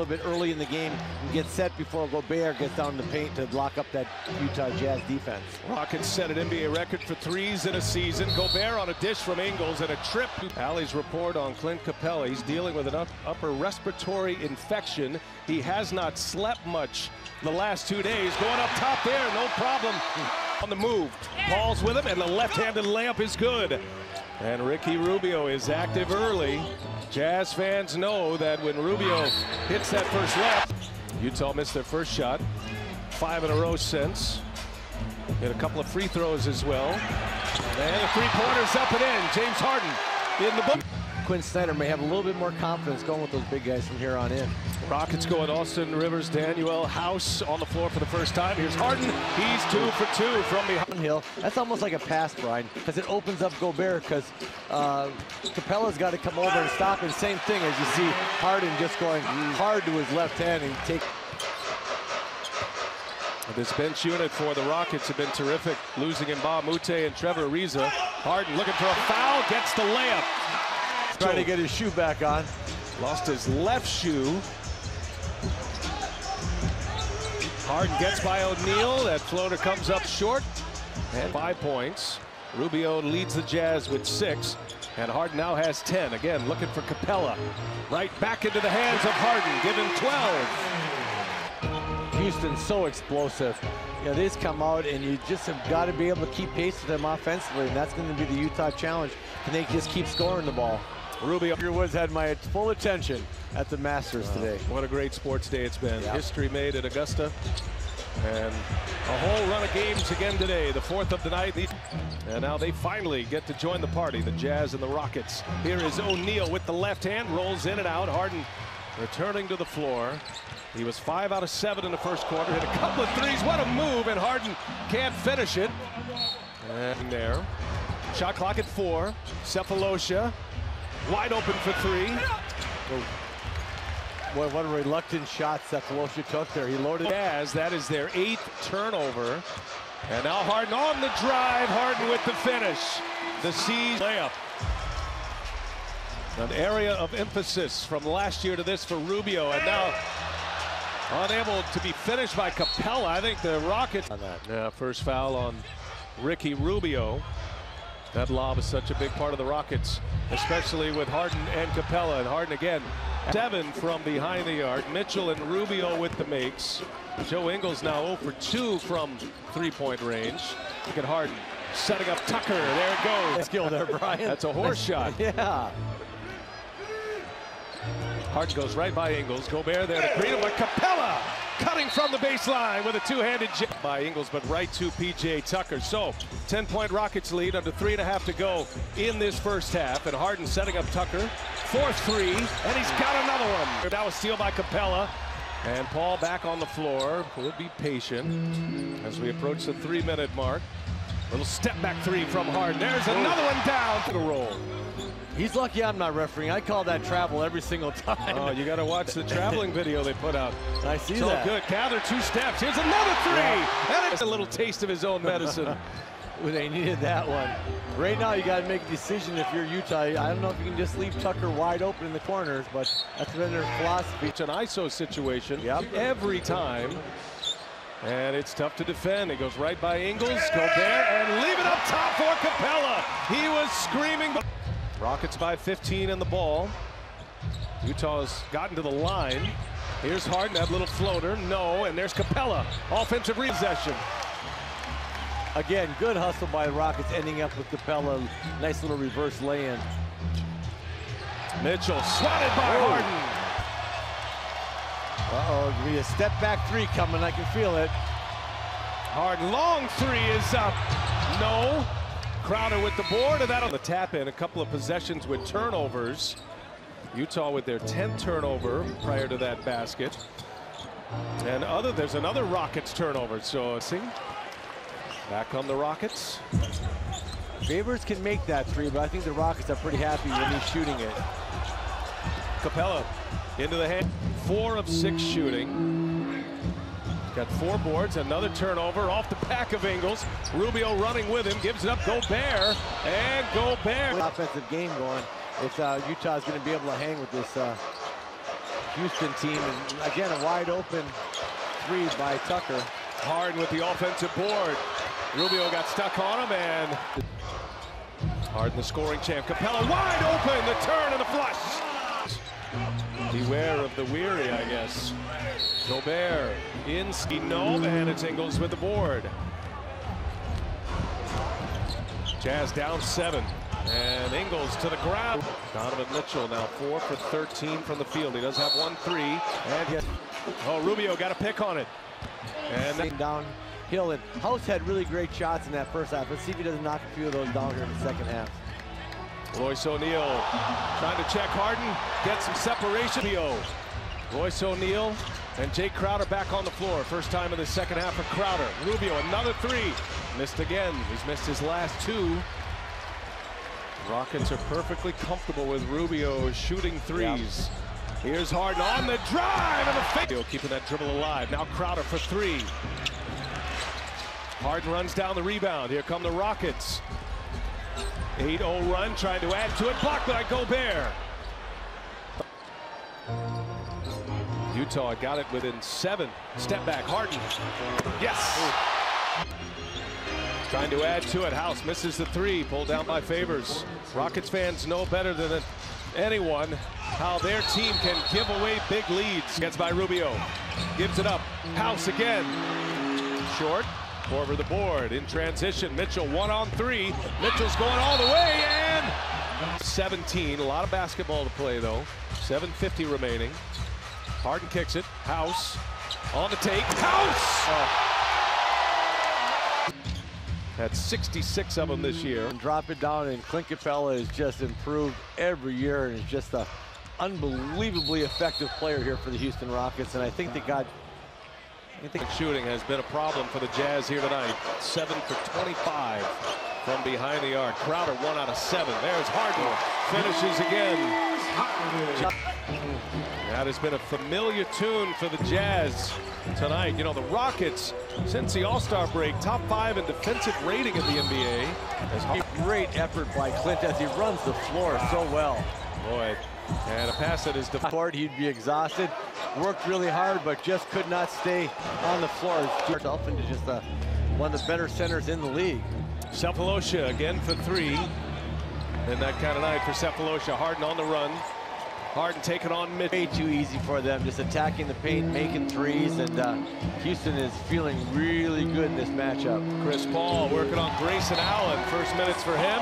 little bit early in the game and get set before Gobert gets down in the paint to lock up that Utah Jazz defense. Rockets set an NBA record for threes in a season. Gobert on a dish from Ingles and a trip. Alley's report on Clint Capella. He's dealing with an upper respiratory infection. He has not slept much the last 2 days. Going up top there, no problem. On the move, Paul's with him, and the left-handed layup is good. And Ricky Rubio is active early. Jazz fans know that when Rubio hits that first layup, Utah missed their first shot. 5 in a row since. Hit a couple of free throws as well. And the three-pointers up and in. James Harden in the book. Quinn Snyder may have a little bit more confidence going with those big guys from here on in. Rockets go with Austin Rivers, Daniel House on the floor for the first time. Here's Harden. He's 2 for 2 from behind. Hill. That's almost like a pass, Brian, because it opens up Gobert, because Capella's got to come over and stop. And same thing as you see Harden just going hard to his left hand and take. This bench unit for the Rockets have been terrific. Losing Mbah Moute and Trevor Ariza. Harden looking for a foul, gets the layup. Trying to get his shoe back on. Lost his left shoe. Harden gets by O'Neal. That floater comes up short. And 5 points. Rubio leads the Jazz with 6. And Harden now has 10. Again, looking for Capella. Right back into the hands of Harden, given 12. Houston's so explosive. You know, they just come out, and you just have got to be able to keep pace with them offensively. And that's going to be the Utah challenge. Can they just keep scoring the ball? Rubio. Tiger Woods had my full attention at the Masters today. What a great sports day it's been. Yep. History made at Augusta. And a whole run of games again today, the 4th of the night. And now they finally get to join the party, the Jazz and the Rockets. Here is O'Neal with the left hand, rolls in and out. Harden returning to the floor. He was 5 out of 7 in the first quarter, hit a couple of threes. What a move, and Harden can't finish it. And there. Shot clock at 4. Cephalosha wide open for 3. Boy, what a reluctant shot Cephalosha took there. He loaded. As that is their 8th turnover. And now Harden on the drive. Harden with the finish. The C's layup. An area of emphasis from last year to this for Rubio. And now unable to be finished by Capella. I think the Rockets. On that. Yeah, first foul on Ricky Rubio. That lob is such a big part of the Rockets, especially with Harden and Capella. And Harden again, 7 from behind the arc. Mitchell and Rubio with the makes. Joe Ingles now 0 for 2 from three-point range. Look at Harden setting up Tucker. There it goes. Skill there, Brian. That's a horse shot. Yeah. Harden goes right by Ingles. Gobert there to greet him, but Capella cutting from the baseline with a two-handed jab by Ingles, but right to P.J. Tucker. So 10-point Rockets lead under 3.5 to go in this first half, and Harden setting up Tucker. 4-3, and he's got another one. Now a steal by Capella, and Paul back on the floor. We'll be patient as we approach the 3-minute mark. Little step back 3 from Harden. There's another one down to the roll. He's lucky I'm not refereeing. I call that travel every single time. Oh, you got to watch the traveling video they put out. I see it's that. All good. Gather 2 steps. Here's another 3. Yeah. And it's a little taste of his own medicine. Well, they needed that one. Right now, you got to make a decision if you're Utah. I don't know if you can just leave Tucker wide open in the corners, but that's been their philosophy. It's an ISO situation every time. And it's tough to defend. He goes right by Ingles, Gobert, and leave it up top for Capella. He was screaming. Rockets by 15 in the ball. Utah's gotten to the line. Here's Harden, that little floater. No, and there's Capella. Offensive repossession. Again, good hustle by the Rockets, ending up with Capella. Nice little reverse lay-in. Mitchell swatted by Harden. Uh-oh, give me a step back 3 coming. I can feel it. Harden, long 3 is up. No. Crowder with the board, and that on the tap in. A couple of possessions with turnovers. Utah with their 10th turnover prior to that basket. And there's another Rockets turnover. So back on the Rockets. Favors can make that 3, but I think the Rockets are pretty happy when he's shooting it. Capella into the hand. 4 of 6 shooting. Got 4 boards, another turnover off the back of Ingles. Rubio running with him, gives it up Gobert, and Gobert. Offensive game going. If Utah's going to be able to hang with this Houston team. And again, a wide open three by Tucker. Harden with the offensive board. Rubio got stuck on him, and Harden, the scoring champ. Capella wide open, the turn and the flush. Beware of the weary, I guess. Gobert in, no, and it's Ingles with the board. Jazz down 7, and Ingles to the ground. Donovan Mitchell now 4 for 13 from the field. He does have 1 3, and Rubio got a pick on it. And then downhill, and House had really great shots in that first half. Let's see if he doesn't knock a few of those down here in the second half. Royce O'Neal trying to check Harden, get some separation. Royce O'Neal and Jake Crowder back on the floor. First time in the second half for Crowder. Rubio, another 3. Missed again. He's missed his last 2. Rockets are perfectly comfortable with Rubio shooting threes. Yep. Here's Harden on the drive and the fake. Keeping that dribble alive. Now Crowder for 3. Harden runs down the rebound. Here come the Rockets. 8-0 run, trying to add to it. Blocked by Gobert. Utah got it within 7. Step back, Harden. Yes. Trying to add to it. House misses the 3. Pulled down by Favors. Rockets fans know better than anyone how their team can give away big leads. Gets by Rubio. Gives it up. House again. Short. Over the board in transition. Mitchell 1 on 3. Mitchell's going all the way, and 17. A lot of basketball to play, though. 7:50 remaining. Harden kicks it. House on the take. House! Had 66 of them this year. And drop it down, and Clint Capella has just improved every year, and is just an unbelievably effective player here for the Houston Rockets. And I think they got. Shooting has been a problem for the Jazz here tonight. 7 for 25 from behind the arc. Crowder 1 out of 7. There's Harden. Finishes again. That has been a familiar tune for the Jazz tonight. You know, the Rockets, since the All-Star break, top 5 in defensive rating in the NBA. Great effort by Clint as he runs the floor so well. Boy, and a pass that is deflected. He'd be exhausted. Worked really hard, but just could not stay on the floor. Dolphin is just one of the better centers in the league. Cephalosha again for 3. And that kind of night for Cephalosha. Harden on the run. Harden taking on mid. Way too easy for them, just attacking the paint, making threes, and Houston is feeling really good in this matchup. Chris Paul working on Grayson Allen. First minutes for him.